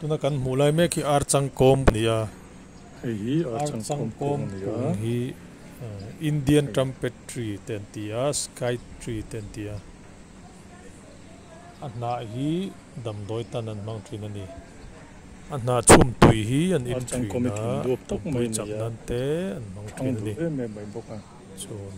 tuna kan mulai me ki ar changkom nia hei ar changkom nia hi Indian trumpet tree ten tia sky tree ten tia anna hi damdoi tanan mang trin ani anna chum tui hi an in tree na tok mai chak nan te an mang trin ani mai boka chun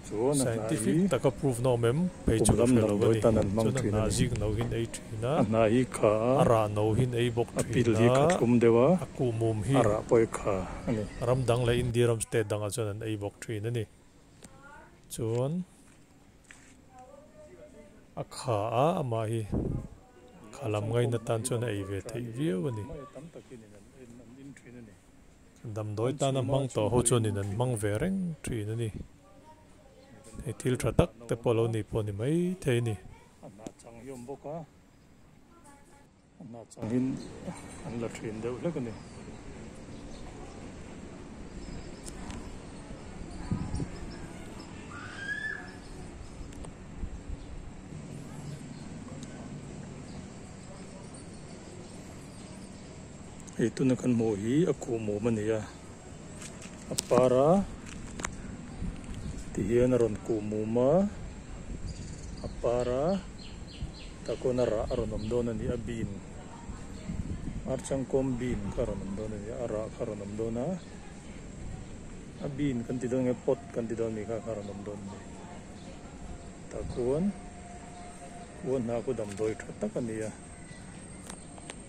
chuan scientific taka proof no mem pe chu lam lo ani tanan mang trin na jig no hin ei trin na anna hi kha ara no hin ei bok trin apil hi kha thum dewa aku mum hi ara poi kha ani ram dang la India ram state dang a chuan an ei bok trin ani chuan akha a ama hi khalam ngai na tan chuan ei ve thei viu ani dam doi tan mang to ho chuan in an mang ve reng thin ani he thil tha tak te polo ni poni mai thei ni anna chang yom boka anna chang hin an la thin deuh hlek ani itu na kan mo hi aku mo mania apara tihian ron ku mo ma apara takona ra aron amdona ni abin archang kom bin karon amdona ni ara karon amdona abin kan tidon nge pot kan tidon ni ka karon amdon ni takon won na ko dam doi takania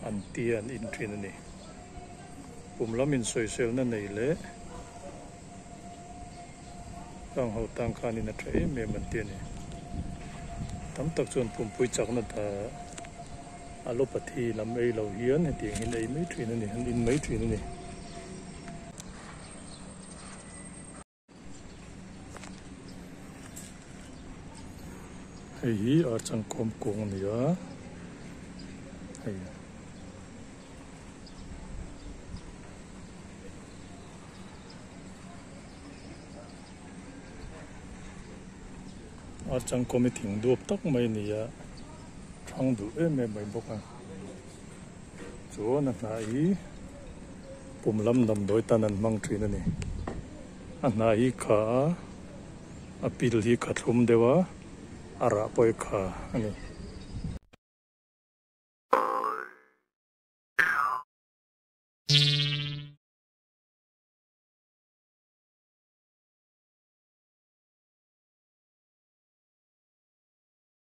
antian in trin ni pumlamin soisel na nei le kang ho tang khani na thei me man te ni tam tak chon pumpui chak na ta alopathy lam ei lo hian heti hin ei mai thin ani han in mai thin ani hei ar changkom kong ni ya hei ar changkom thing dup tak mai ni ya thang du em mai boka chuan na hi pumlam dam doi tanan mang thin ani anna hi kha apil hi kha thum dewa ara poi kha ani